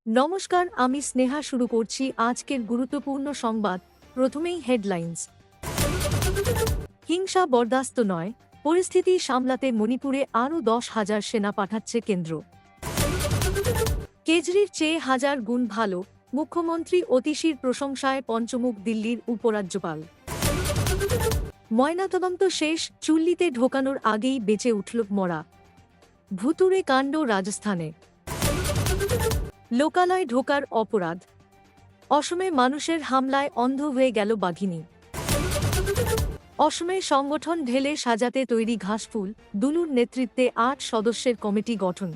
নমস্কার, আমি স্নেহা। শুরু করছি আজকের গুরুত্বপূর্ণ সংবাদ। প্রথমেই হেডলাইন্স। হিংসা বরদাস্ত নয়, পরিস্থিতি সামলাতে মণিপুরে আরও 10,000 সেনা পাঠাচ্ছে কেন্দ্র। কেজরির চেয়ে হাজার গুণ ভালো, মুখ্যমন্ত্রী অতীশীর প্রশংসায় পঞ্চমুখ দিল্লির উপরাজ্যপাল। ময়নাতদন্ত শেষ, চুল্লিতে ঢোকানোর আগেই বেঁচে উঠল মরা ভুতুড়ে কাণ্ড রাজস্থানে। লোকালয় ঢোকার অপরাধ, অসমে মানুষের হামলায় অন্ধ হয়ে গেল বাঘিনী। অসমে সংগঠন ঢেলে সাজাতে তৈরি ঘাসফুল, দুলুর নেতৃত্বে 8 সদস্যের কমিটি গঠন।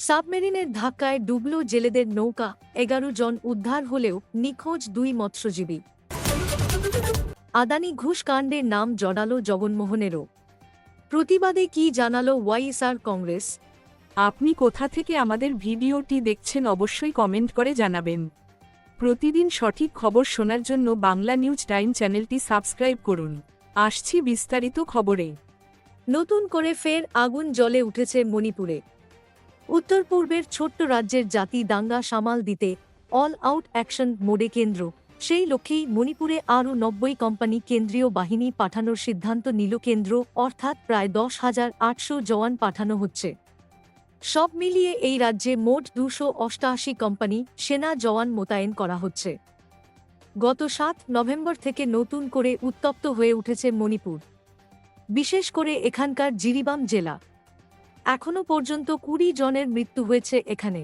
সাবমেরিনের ধাক্কায় ডুবল জেলেদের নৌকা, 11 জন উদ্ধার হলেও নিখোঁজ 2 মৎস্যজীবী। আদানি ঘুষ কাণ্ডের নাম জড়ালো জগনমোহনেরও। প্রতিবাদে কি জানালো ওয়াইএসআর কংগ্রেস? আপনি কোথা থেকে আমাদের ভিডিওটি দেখছেন অবশ্যই কমেন্ট করে জানাবেন। প্রতিদিন সঠিক খবর শোনার জন্য বাংলা নিউজ টাইম চ্যানেলটি সাবস্ক্রাইব করুন। আসছি বিস্তারিত খবরে। নতুন করে ফের আগুন জ্বলে উঠেছে মণিপুরে। উত্তর পূর্বের ছোট্ট রাজ্যের জাতি দাঙ্গা সামাল দিতে অল আউট অ্যাকশন মোডে কেন্দ্র। সেই লক্ষ্যেই মণিপুরে আরও 90 কোম্পানি কেন্দ্রীয় বাহিনী পাঠানোর সিদ্ধান্ত নিল কেন্দ্র, অর্থাৎ প্রায় 10,800 জওয়ান পাঠানো হচ্ছে। সব মিলিয়ে এই রাজ্যে মোট 288 কোম্পানি সেনা জওয়ান মোতায়েন করা হচ্ছে। গত 7 নভেম্বর থেকে নতুন করে উত্তপ্ত হয়ে উঠেছে মণিপুর, বিশেষ করে এখানকার জিরিবাম জেলা। এখনও পর্যন্ত 20 জনের মৃত্যু হয়েছে এখানে।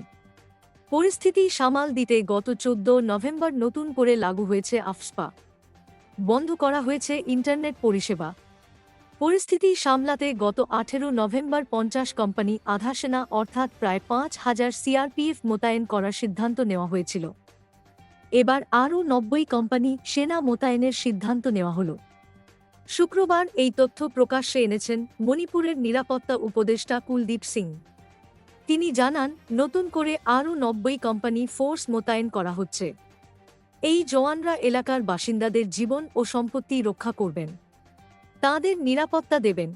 পরিস্থিতি সামাল দিতে গত 14 নভেম্বর নতুন করে লাগু হয়েছে আফস্পা। বন্ধ করা হয়েছে ইন্টারনেট পরিষেবা। পরিস্থিতি সামলাতে গত 18 নভেম্বর 50 কোম্পানি আধা সেনা অর্থাৎ প্রায় 5,000 সিআরপিএফ মোতায়েন করার সিদ্ধান্ত নেওয়া হয়েছিল। এবার আরও 90 কোম্পানি সেনা মোতায়েনের সিদ্ধান্ত নেওয়া হল। শুক্রবার এই তথ্য প্রকাশ্যে এনেছেন মণিপুরের নিরাপত্তা উপদেষ্টা কুলদীপ সিং। তিনি জানান, নতুন করে আরও 90 কোম্পানি ফোর্স মোতায়েন করা হচ্ছে। এই জওয়ানরা এলাকার বাসিন্দাদের জীবন ও সম্পত্তি রক্ষা করবেন, তাঁদের নিরাপত্তা দেবেন।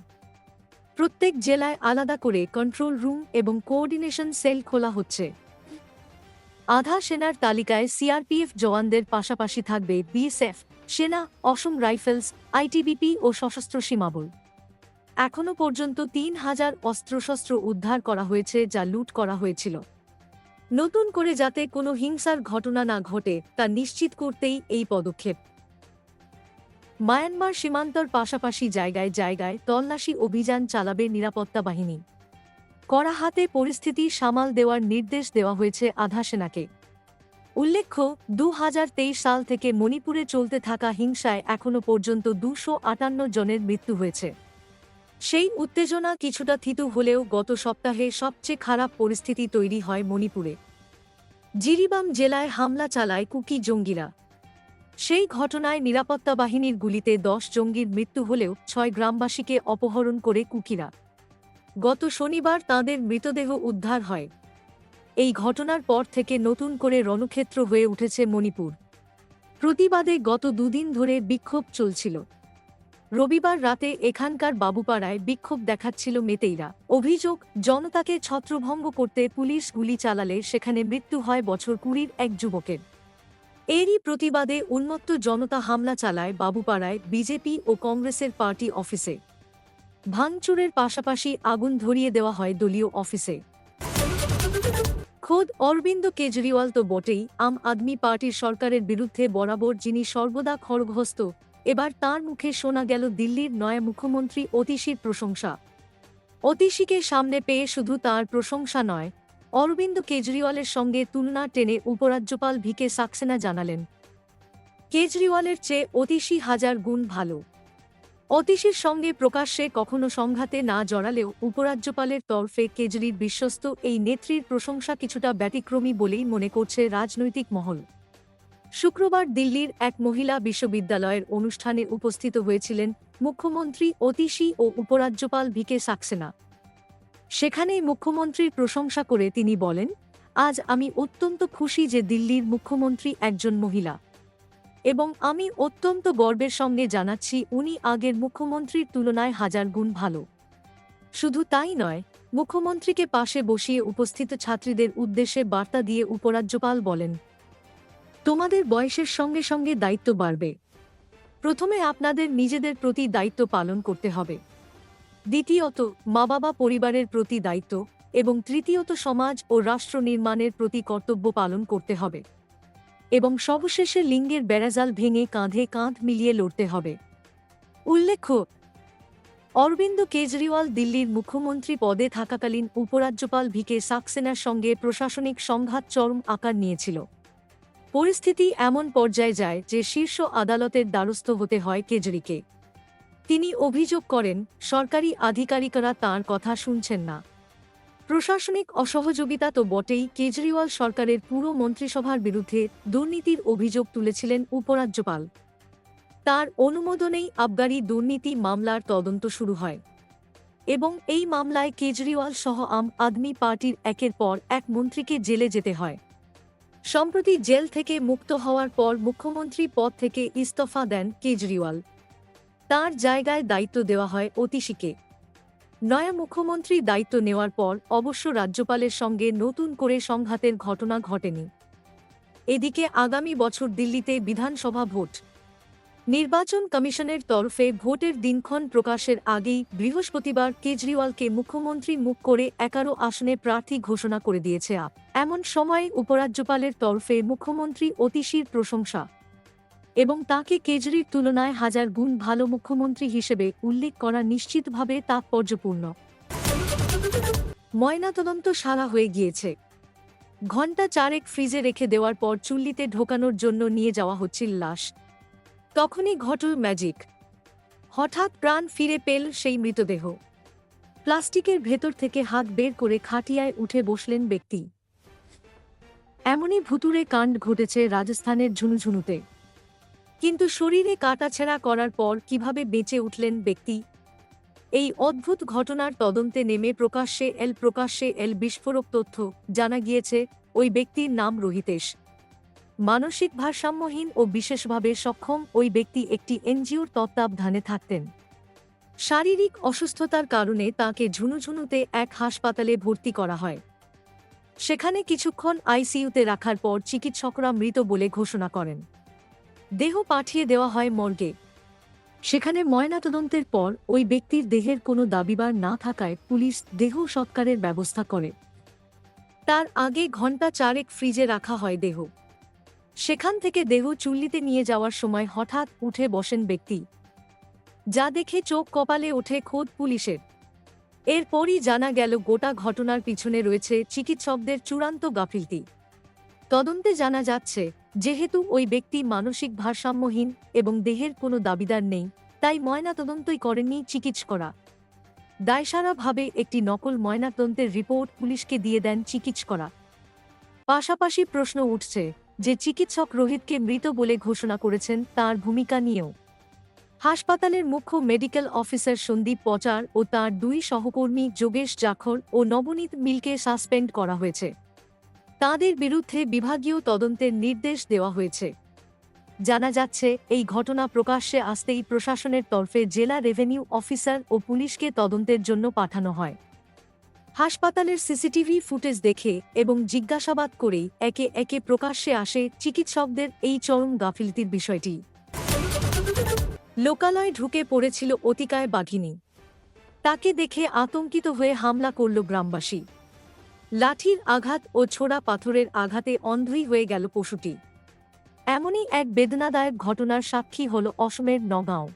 প্রত্যেক জেলায় আলাদা করে কন্ট্রোল রুম এবং কোঅর্ডিনেশন সেল খোলা হচ্ছে। আধা সেনার তালিকায় সিআরপিএফ জওয়ানদের পাশাপাশি থাকবে বিএসএফ, সেনা, অসম রাইফেলস, আইটিবিপি ও সশস্ত্র সীমাবল। এখনও পর্যন্ত 3,000 অস্ত্রশস্ত্র উদ্ধার করা হয়েছে, যা লুট করা হয়েছিল। নতুন করে যাতে কোনো হিংসার ঘটনা না ঘটে তা নিশ্চিত করতেই এই পদক্ষেপ। মায়ানমার সীমান্তর পাশাপাশি জায়গায় জায়গায় তল্লাশি অভিযান চালাবে নিরাপত্তা বাহিনী। কড়া হাতে পরিস্থিতি সামাল দেওয়ার নির্দেশ দেওয়া হয়েছে আধা সেনাকে। উল্লেখ্য, 2023 সাল থেকে মণিপুরে চলতে থাকা হিংসায় এখনও পর্যন্ত 258 জনের মৃত্যু হয়েছে। সেই উত্তেজনা কিছুটা থিতু হলেও গত সপ্তাহে সবচেয়ে খারাপ পরিস্থিতি তৈরি হয় মণিপুরে। জিরিবাম জেলায় হামলা চালায় কুকি জঙ্গিরা। সেই ঘটনায় নিরাপত্তা বাহিনীর গুলিতে 10 জঙ্গির মৃত্যু হলেও 6 গ্রামবাসীকে অপহরণ করে কুকিরা। গত শনিবার তাঁদের মৃতদেহ উদ্ধার হয়। এই ঘটনার পর থেকে নতুন করে রণক্ষেত্র হয়ে উঠেছে মণিপুর। প্রতিবাদে গত 2 দিন ধরে বিক্ষোভ চলছিল। রবিবার রাতে এখানকার বাবুপাড়ায় বিক্ষোভ দেখাচ্ছিল মেতেইরা। অভিযোগ, জনতাকে ছত্রভঙ্গ করতে পুলিশ গুলি চালালে সেখানে মৃত্যু হয় বছর 20-র এক যুবকের। এরই প্রতিবাদে উন্মত্ত জনতা হামলা চালায় বাবুপাড়ায় বিজেপি ও কংগ্রেসের পার্টি অফিসে। ভাঙচুরের পাশাপাশি আগুন ধরিয়ে দেওয়া হয় দলীয় অফিসে। খোদ অরবিন্দ কেজরিওয়াল তো বটেই, আম আদমি পার্টির সরকারের বিরুদ্ধে বরাবর যিনি সর্বদা খড়গহস্ত, এবার তাঁর মুখে শোনা গেল দিল্লির নয়া মুখ্যমন্ত্রী অতীশীর প্রশংসা। অতীশীকে সামনে পেয়ে শুধু তাঁর প্রশংসা নয়, অরবিন্দ কেজরিওয়ালের সঙ্গে তুলনা টেনে উপরাজ্যপাল ভিকে সাক্সেনা জানালেন, কেজরিওয়ালের চেয়ে অতীশী হাজার গুণ ভালো। অতীশীর সঙ্গে প্রকাশ্যে কখনো সংঘাতে না জড়ালেও উপরাজ্যপালের তরফে কেজরির বিশ্বস্ত এই নেত্রীর প্রশংসা কিছুটা ব্যতিক্রমী বলেই মনে করছে রাজনৈতিক মহল। শুক্রবার দিল্লির এক মহিলা বিশ্ববিদ্যালয়ের অনুষ্ঠানে উপস্থিত হয়েছিলেন মুখ্যমন্ত্রী অতীশী ও উপরাজ্যপাল ভিকে সাক্সেনা। সেখানেই মুখ্যমন্ত্রীর প্রশংসা করে তিনি বলেন, আজ আমি অত্যন্ত খুশি যে দিল্লির মুখ্যমন্ত্রী একজন মহিলা, এবং আমি অত্যন্ত গর্বের সঙ্গে জানাচ্ছি উনি আগের মুখ্যমন্ত্রীর তুলনায় হাজার গুণ ভালো। শুধু তাই নয়, মুখ্যমন্ত্রীকে পাশে বসিয়ে উপস্থিত ছাত্রীদের উদ্দেশ্যে বার্তা দিয়ে উপরাজ্যপাল বলেন, তোমাদের বয়সের সঙ্গে সঙ্গে দায়িত্ব বাড়বে। প্রথমে আপনাদের নিজেদের প্রতি দায়িত্ব পালন করতে হবে, দ্বিতীয়ত মা বাবা পরিবারের প্রতি দায়িত্ব, এবং তৃতীয়ত সমাজ ও রাষ্ট্র নির্মাণের প্রতি কর্তব্য পালন করতে হবে, এবং সবশেষে লিঙ্গের বেড়াজাল ভেঙে কাঁধে কাঁধ মিলিয়ে লড়তে হবে। উল্লেখ্য, অরবিন্দ কেজরিওয়াল দিল্লির মুখ্যমন্ত্রী পদে থাকাকালীন উপরাজ্যপাল ভিকে সাক্সেনার সঙ্গে প্রশাসনিক সংঘাত চরম আকার নিয়েছিল। পরিস্থিতি এমন পর্যায়ে যায় যে শীর্ষ আদালতের দ্বারস্থ হতে হয় কেজরিকে। তিনি অভিযোগ করেন, সরকারি আধিকারিকরা তাঁর কথা শুনছেন না। প্রশাসনিক অসহযোগিতা তো বটেই, কেজরিওয়াল সরকারের পুরো মন্ত্রিসভার বিরুদ্ধে দুর্নীতির অভিযোগ তুলেছিলেন উপরাজ্যপাল। তার অনুমোদনেই আবগারি দুর্নীতি মামলার তদন্ত শুরু হয়, এবং এই মামলায় কেজরিওয়াল সহ আম আদমি পার্টির একের পর এক মন্ত্রীকে জেলে যেতে হয়। সম্প্রতি জেল থেকে মুক্ত হওয়ার পর মুখ্যমন্ত্রী পদ থেকে ইস্তফা দেন কেজরিওয়াল। তার জায়গায় দায়িত্ব দেওয়া হয় অতীশীকে। নয়া মুখ্যমন্ত্রী দায়িত্ব নেওয়ার পর অবশ্য রাজ্যপালের সঙ্গে নতুন করে সংঘাতের ঘটনা ঘটেনি। এদিকে আগামী বছর দিল্লিতে বিধানসভা ভোট। নির্বাচন কমিশনের তরফে ভোটের দিনক্ষণ প্রকাশের আগেই বৃহস্পতিবার কেজরিওয়ালকে মুখ্যমন্ত্রী মুখ করে 11 আসনে প্রার্থী ঘোষণা করে দিয়েছে আপ। এমন সময়ে উপরাজ্যপালের তরফে মুখ্যমন্ত্রী অতীশীর প্রশংসা এবং তাকে কেজরির তুলনায় হাজার গুণ ভালো মুখ্যমন্ত্রী হিসেবে উল্লেখ করা নিশ্চিতভাবে তাৎপর্যপূর্ণ। ময়নাতদন্ত সারা হয়ে গিয়েছে। ঘণ্টা 4 ফ্রিজে রেখে দেওয়ার পর চুল্লিতে ঢোকানোর জন্য নিয়ে যাওয়া হচ্ছিল লাশ। তখনই ঘটল ম্যাজিক। হঠাৎ প্রাণ ফিরে পেল সেই মৃতদেহ। প্লাস্টিকের ভেতর থেকে হাত বের করে খাটিয়ায় উঠে বসলেন ব্যক্তি। এমনই ভুতুড়ে কাণ্ড ঘটেছে রাজস্থানের ঝুনুঝুনুতে। কিন্তু শরীরে কাটাছেঁড়া করার পর কিভাবে বেঁচে উঠলেন ব্যক্তি? এই অদ্ভুত ঘটনার তদন্তে নেমে প্রকাশ্যে এল বিস্ফোরক তথ্য। জানা গিয়েছে, ওই ব্যক্তির নাম রোহিতেশ। মানসিক ভারসাম্যহীন ও বিশেষভাবে সক্ষম ওই ব্যক্তি একটি এনজিওর তত্ত্বাবধানে থাকতেন। শারীরিক অসুস্থতার কারণে তাঁকে ঝুনুঝুনুতে এক হাসপাতালে ভর্তি করা হয়। সেখানে কিছুক্ষণ আইসিইউতে রাখার পর চিকিৎসকরা মৃত বলে ঘোষণা করেন। দেহ পাঠিয়ে দেওয়া হয় মর্গে। সেখানে ময়নাতদন্তের পর ওই ব্যক্তির দেহের কোনো দাবিবার না থাকায় পুলিশ দেহ সৎকারের ব্যবস্থা করে। তার আগে ঘণ্টা 4 ফ্রিজে রাখা হয় দেহ। সেখান থেকে দেহ চুল্লিতে নিয়ে যাওয়ার সময় হঠাৎ উঠে বসেন ব্যক্তি, যা দেখে চোখ কপালে ওঠে খোদ পুলিশের। এরপরই জানা গেল গোটা ঘটনার পিছনে রয়েছে চিকিৎসকদের চূড়ান্ত গাফিলতি। তদন্তে জানা যাচ্ছে, যেহেতু ওই ব্যক্তি মানসিক ভারসাম্যহীন এবং দেহের কোনো দাবিদার নেই, তাই ময়নাতদন্তই করেননি চিকিৎসকরা। দায়সারাভাবে একটি নকল ময়নাতদন্তের রিপোর্ট পুলিশকে দিয়ে দেন চিকিৎসকরা। পাশাপাশি প্রশ্ন উঠছে যে চিকিৎসক রোহিতকে মৃত বলে ঘোষণা করেছেন তার ভূমিকা নিয়েও। হাসপাতালের মুখ্য মেডিকেল অফিসার সন্দীপ পচার ও তাঁর 2 সহকর্মী যোগেশ জাখর ও নবনীত মিলকে সাসপেন্ড করা হয়েছে। তাঁদের বিরুদ্ধে বিভাগীয় তদন্তের নির্দেশ দেওয়া হয়েছে। জানা যাচ্ছে, এই ঘটনা প্রকাশ্যে আসতেই প্রশাসনের তরফে জেলা রেভিনিউ অফিসার ও পুলিশকে তদন্তের জন্য পাঠানো হয়। হাসপাতালের সিসিটিভি ফুটেজ দেখে এবং জিজ্ঞাসাবাদ করেই একে একে প্রকাশ্যে আসে চিকিৎসকদের এই চরম গাফিলতির বিষয়টি। লোকালয়ে ঢুকে পড়েছিল অতিকায় বাঘিনী। তাকে দেখে আতঙ্কিত হয়ে হামলা করল গ্রামবাসী। লাঠির আঘাত ও ছোড়া পাথরের আঘাতে অন্ধই হয়ে গেল পশুটি। এমনই এক বেদনাদায়ক ঘটনার সাক্ষী হল অসমের নগাঁও।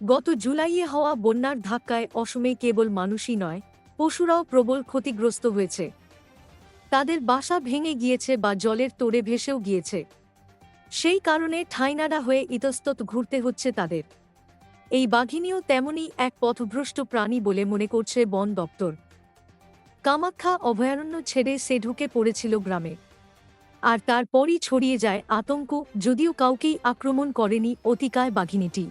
গত জুলাইয়ে হওয়া বন্যার ধাক্কায় অসমে কেবল মানুষই নয়, পশুরাও প্রবল ক্ষতিগ্রস্ত হয়েছে। তাদের বাসা ভেঙে গিয়েছে বা জলের তোড়ে ভেসেও গিয়েছে। সেই কারণে ঠাঁইনাড়া হয়ে ইতস্তত ঘুরতে হচ্ছে তাদের। এই বাঘিনীও তেমনই এক পথভ্রষ্ট প্রাণী বলে মনে করছে বন দপ্তর। কামাখ্যা অভয়ারণ্য ছেড়ে সে ঢুকে পড়েছিল গ্রামে। আর তারপরই ছড়িয়ে যায় আতঙ্ক, যদিও কাউকেই আক্রমণ করেনি অতিকায় বাঘিনীটি।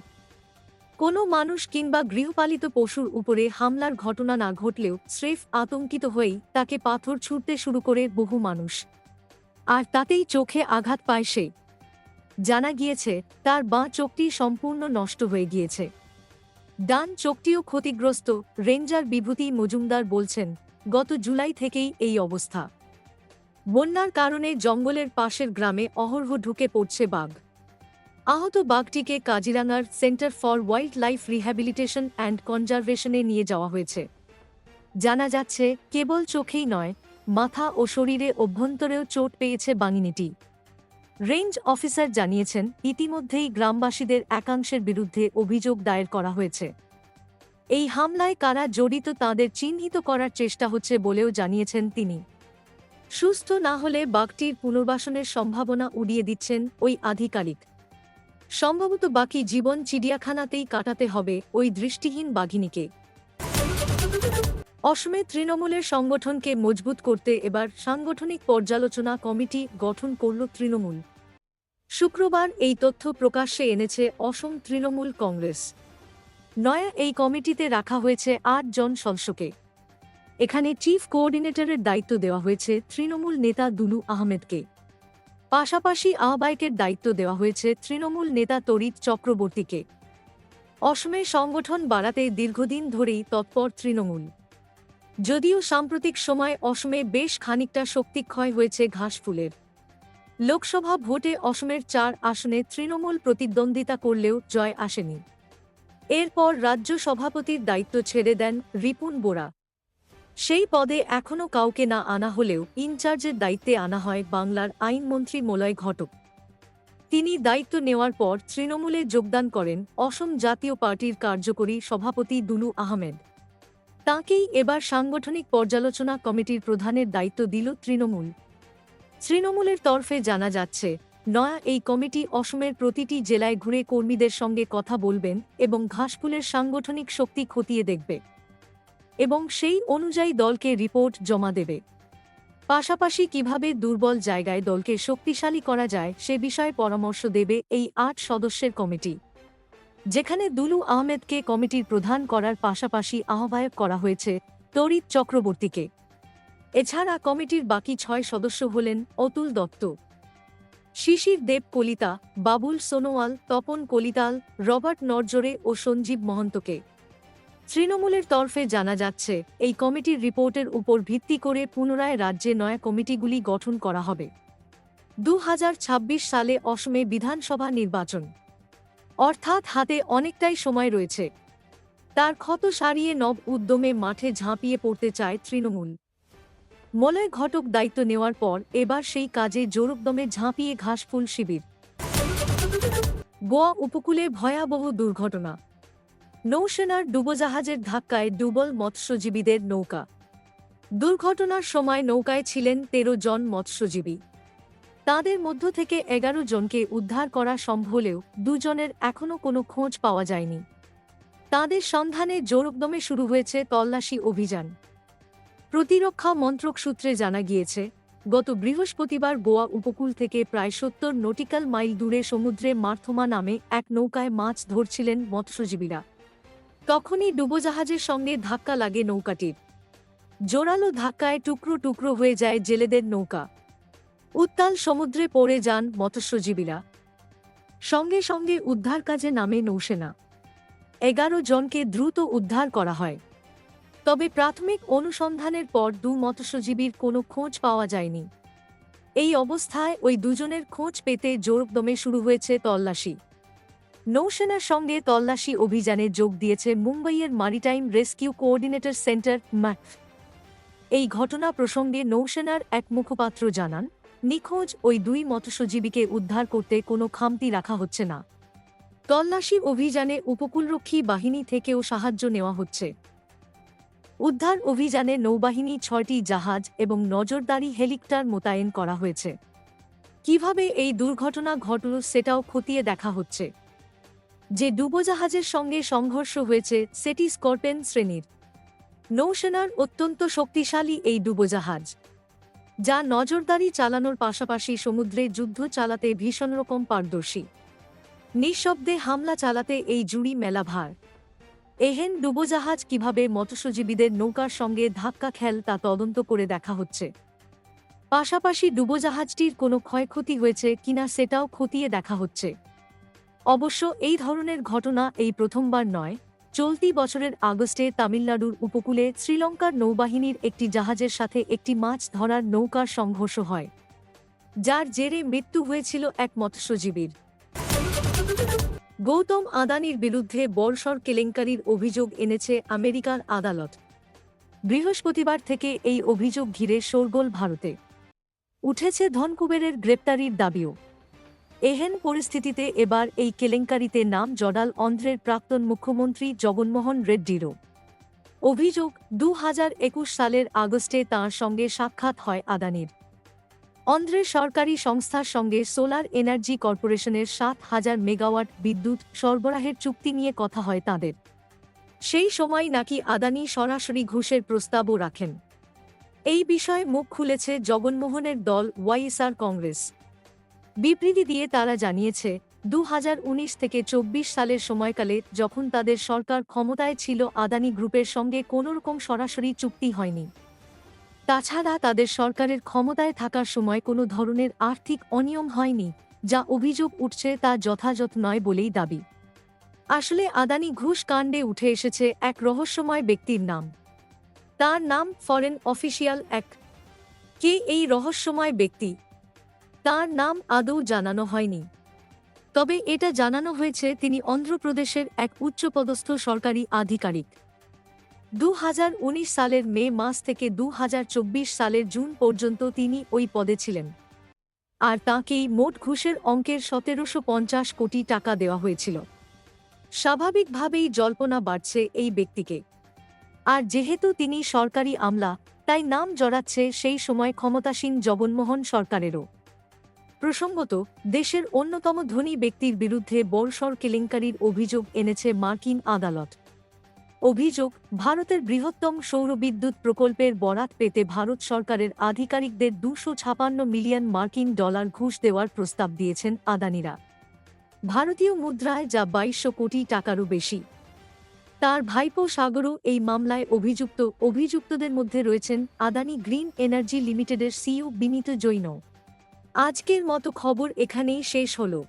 কোনো মানুষ কিংবা গৃহপালিত পশুর উপরে হামলার ঘটনা না ঘটলেও স্রেফ আতঙ্কিত হয়েই তাকে পাথর ছুঁড়তে শুরু করে বহু মানুষ। আর তাতেই চোখে আঘাত পায় সে। জানা গিয়েছে, তার বাঁ চোখটি সম্পূর্ণ নষ্ট হয়ে গিয়েছে। ডান চোখটিও ক্ষতিগ্রস্ত। রেঞ্জার বিভূতি মজুমদার বলছেন, গত জুলাই থেকেই এই অবস্থা। বন্যার কারণে জঙ্গলের পাশের গ্রামে অহরহ ঢুকে পড়ছে বাঘ। আহত বাঘটিকে কাজিরাঙ্গার centre for wild life rehabilitation and কনজারভেশনে নিয়ে যাওয়া হয়েছে। জানা যাচ্ছে, কেবল চোখেই নয়, মাথা ও শরীরে অভ্যন্তরেও চোট পেয়েছে বাঘিনীটি। রেঞ্জ অফিসার জানিয়েছেন, ইতিমধ্যেই গ্রামবাসীদের একাংশের বিরুদ্ধে অভিযোগ দায়ের করা হয়েছে। এই হামলায় কারা জড়িত তাদের চিহ্নিত করার চেষ্টা হচ্ছে বলেও জানিয়েছেন তিনি। সুস্থ না হলে বাঘটির পুনর্বাসনের সম্ভাবনা উড়িয়ে দিচ্ছেন ওই আধিকারিক। সম্ভবত বাকি জীবন চিড়িয়াখানাতেই কাটাতে হবে ওই দৃষ্টিহীন বাঘিনীকে। অসমে তৃণমূলের সংগঠনকে মজবুত করতে এবার সাংগঠনিক পর্যালোচনা কমিটি গঠন করল তৃণমূল। শুক্রবার এই তথ্য প্রকাশ্যে এনেছে অসম তৃণমূল কংগ্রেস। নয়া এই কমিটিতে রাখা হয়েছে ৮ জন সদস্যকে। এখানে চিফ কোঅর্ডিনেটরের দায়িত্ব দেওয়া হয়েছে তৃণমূল নেতা দুলু আহমেদকে। পাশাপাশি আহ্বায়কের দায়িত্ব দেওয়া হয়েছে তৃণমূল নেতা তড়িৎ চক্রবর্তীকে। অসমে সংগঠন বাড়াতে দীর্ঘদিন ধরেই তৎপর তৃণমূল। যদিও সাম্প্রতিক সময় অসমে বেশ খানিকটা শক্তিক্ষয় হয়েছে ঘাসফুলের। লোকসভা ভোটে অসমের ৪ আসনে তৃণমূল প্রতিদ্বন্দ্বিতা করলেও জয় আসেনি। এরপর রাজ্য সভাপতির দায়িত্ব ছেড়ে দেন রিপুন বোরা। সেই পদে এখনও কাউকে না আনা হলেও ইনচার্জের দায়িত্বে আনা হয় বাংলার আইনমন্ত্রী মলয় ঘটক। তিনি দায়িত্ব নেওয়ার পর তৃণমূলে যোগদান করেন অসম জাতীয় পার্টির কার্যকরী সভাপতি দুলু আহমেদ। তাঁকেই এবার সাংগঠনিক পর্যালোচনা কমিটির প্রধানের দায়িত্ব দিল তৃণমূল। তৃণমূলের তরফে জানা যাচ্ছে, নয়া এই কমিটি অসমের প্রতিটি জেলায় ঘুরে কর্মীদের সঙ্গে কথা বলবেন এবং ঘাসফুলের সাংগঠনিক শক্তি খতিয়ে দেখবে এবং সেই অনুযায়ী দলকে রিপোর্ট জমা দেবে। পাশাপাশি কিভাবে দুর্বল জায়গায় দলকে শক্তিশালী করা যায় সে বিষয়ে পরামর্শ দেবে এই ৮ সদস্যের কমিটি, যেখানে দুলু আহমেদকে কমিটির প্রধান করার পাশাপাশি আহ্বায়ক করা হয়েছে তড়িৎ চক্রবর্তীকে। এছাড়া কমিটির বাকি ৬ সদস্য হলেন অতুল দত্ত, শিশির দেব কলিতা, বাবুল সোনোয়াল, তপন কলিতাল, রবার্ট নরজোরে ও সঞ্জীব মহন্তকে। তৃণমূলের তরফে জানা যাচ্ছে, এই কমিটির রিপোর্টের উপর ভিত্তি করে পুনরায় রাজ্যে নয়া কমিটিগুলি গঠন করা হবে। ২০২৬ সালে অসমে বিধানসভা নির্বাচন, অর্থাৎ হাতে অনেকটাই সময় রয়েছে। তার ক্ষত সারিয়ে নব উদ্যমে মাঠে ঝাঁপিয়ে পড়তে চায় তৃণমূল। মলয় ঘটক দায়িত্ব নেওয়ার পর এবার সেই কাজে জোরকদমে ঝাঁপিয়ে ঘাসফুল শিবির। গোয়া উপকূলে ভয়াবহ দুর্ঘটনা। নৌসেনার ডুবোজাহাজের ধাক্কায় ডুবল মৎস্যজীবীদের নৌকা। দুর্ঘটনার সময় নৌকায় ছিলেন ১৩ জন মৎস্যজীবী। তাঁদের মধ্য থেকে ১১ জনকে উদ্ধার করা সম্ভব হলেও ২ জনের এখনও কোনো খোঁজ পাওয়া যায়নি। তাঁদের সন্ধানে জোরকদমে শুরু হয়েছে তল্লাশি অভিযান। প্রতিরক্ষা মন্ত্রক সূত্রে জানা গিয়েছে, গত বৃহস্পতিবার গোয়া উপকূল থেকে প্রায় ৭০ নটিক্যাল মাইল দূরে সমুদ্রে মার্থমা নামে এক নৌকায় মাছ ধরছিলেন মৎস্যজীবীরা। তখনই ডুবোজাহাজের সঙ্গে ধাক্কা লাগে নৌকাটির। জোরালো ধাক্কায় টুকরো টুকরো হয়ে যায় জেলেদের নৌকা। উত্তাল সমুদ্রে পড়ে যান মৎস্যজীবীরা। সঙ্গে সঙ্গে উদ্ধার কাজে নামে নৌসেনা। ১১ জনকে দ্রুত উদ্ধার করা হয়। তবে প্রাথমিক অনুসন্ধানের পর ২ মৎস্যজীবীর কোনো খোঁজ পাওয়া যায়নি। এই অবস্থায় ওই দুজনের খোঁজ পেতে জোরকদমে শুরু হয়েছে তল্লাশি। নৌসেনার সঙ্গে তল্লাশি অভিযানে যোগ দিয়েছে মুম্বাইয়ের মারিটাইম রেস্কিউ কোঅর্ডিনেটর সেন্টার ম্যাক। এই ঘটনা প্রসঙ্গে নৌসেনার এক মুখপাত্র জানান, নিখোঁজ ওই ২ মৎস্যজীবীকে উদ্ধার করতে কোনো খামতি রাখা হচ্ছে না। তল্লাশি অভিযানে উপকূলরক্ষী বাহিনী থেকেও সাহায্য নেওয়া হচ্ছে। উদ্ধার অভিযানে নৌবাহিনী ৬টি জাহাজ এবং নজরদারি হেলিকপ্টার মোতায়েন করা হয়েছে। কিভাবে এই দুর্ঘটনা ঘটল সেটাও খতিয়ে দেখা হচ্ছে। যে ডুবোজাহাজের সঙ্গে সংঘর্ষ হয়েছে সেটি স্করপেন শ্রেণীর। নৌসেনার অত্যন্ত শক্তিশালী এই ডুবোজাহাজ, যা নজরদারি চালানোর পাশাপাশি সমুদ্রে যুদ্ধ চালাতে ভীষণ রকম পারদর্শী। নিঃশব্দে হামলা চালাতে এই জুড়ি মেলা ভার। এহেন ডুবোজাহাজ কিভাবে মৎস্যজীবীদের নৌকার সঙ্গে ধাক্কা খেল তা তদন্ত করে দেখা হচ্ছে। পাশাপাশি ডুবোজাহাজটির কোনো ক্ষয়ক্ষতি হয়েছে কিনা সেটাও খতিয়ে দেখা হচ্ছে। অবশ্য এই ধরনের ঘটনা এই প্রথমবার নয়। চলতি বছরের আগস্টে তামিলনাড়ুর উপকূলে শ্রীলঙ্কার নৌবাহিনীর একটি জাহাজের সাথে একটি মাছ ধরার নৌকার সংঘর্ষ হয়, যার জেরে মৃত্যু হয়েছিল এক মৎস্যজীবীর। গৌতম আদানির বিরুদ্ধে বর্ষর কেলেঙ্কারির অভিযোগ এনেছে আমেরিকার আদালত। বৃহস্পতিবার থেকে এই অভিযোগ ঘিরে শোরগোল ভারতে। উঠেছে ধনকুবেরের গ্রেপ্তারির দাবিও। এহেন পরিস্থিতিতে এবার এই কেলেঙ্কারিতে নাম জড়াল অন্ধ্রের প্রাক্তন মুখ্যমন্ত্রী জগনমোহন রেড্ডিরও। অভিযোগ, 2021 সালের আগস্টে তাঁর সঙ্গে সাক্ষাৎ হয় আদানির। অন্ধ্রের সরকারি সংস্থার সঙ্গে সোলার এনার্জি কর্পোরেশনের 7,000 মেগাওয়াট বিদ্যুৎ সরবরাহের চুক্তি নিয়ে কথা হয় তাঁদের। সেই সময় নাকি আদানি সরাসরি ঘুষের প্রস্তাবও রাখেন। এই বিষয়ে মুখ খুলেছে জগনমোহনের দল ওয়াইএসআর কংগ্রেস। বিবৃতি দিয়ে তারা জানিয়েছে, 2019 থেকে 24 সালের সময়কালে যখন তাদের সরকার ক্ষমতায় ছিল আদানি গ্রুপের সঙ্গে কোনোরকম সরাসরি চুক্তি হয়নি। তাছাড়া তাদের সরকারের ক্ষমতায় থাকার সময় কোনো ধরনের আর্থিক অনিয়ম হয়নি। যা অভিযোগ উঠছে তা যথাযথ নয় বলেই দাবি। আসলে আদানি ঘুষ কাণ্ডে উঠে এসেছে এক রহস্যময় ব্যক্তির নাম। তার নাম ফরেন অফিসিয়াল এক। কে এই রহস্যময় ব্যক্তি? তার নাম আদৌ জানানো হয়নি। তবে এটা জানানো হয়েছে তিনি অন্ধ্রপ্রদেশের এক উচ্চপদস্থ সরকারি আধিকারিক। 2019 সালের মে মাস থেকে 2024 সালের জুন পর্যন্ত তিনি ওই পদে ছিলেন। আর তাঁকেই মোট ঘুষের অঙ্কের 1750 কোটি টাকা দেওয়া হয়েছিল। স্বাভাবিকভাবেই জল্পনা বাড়ছে এই ব্যক্তিকে। আর যেহেতু তিনি সরকারি আমলা, তাই নাম জড়াচ্ছে সেই সময় ক্ষমতাসীন জগনমোহন সরকারেরও। প্রসঙ্গত, দেশের অন্যতম ধনী ব্যক্তির বিরুদ্ধে বড়সড় কেলেঙ্কারির অভিযোগ এনেছে মার্কিন আদালত। অভিযোগ, ভারতের বৃহত্তম সৌরবিদ্যুৎ প্রকল্পের বরাত পেতে ভারত সরকারের আধিকারিকদের 256 মিলিয়ন মার্কিন ডলার ঘুষ দেওয়ার প্রস্তাব দিয়েছেন আদানিরা। ভারতীয় মুদ্রায় যা 2200 কোটি টাকারও বেশি। তার ভাইপো সাগরও এই মামলায় অভিযুক্ত। অভিযুক্তদের মধ্যে রয়েছেন আদানি গ্রিন এনার্জি লিমিটেডের সিইও বিনীত জৈন। আজকের মতো খবর এখানেই শেষ হলো।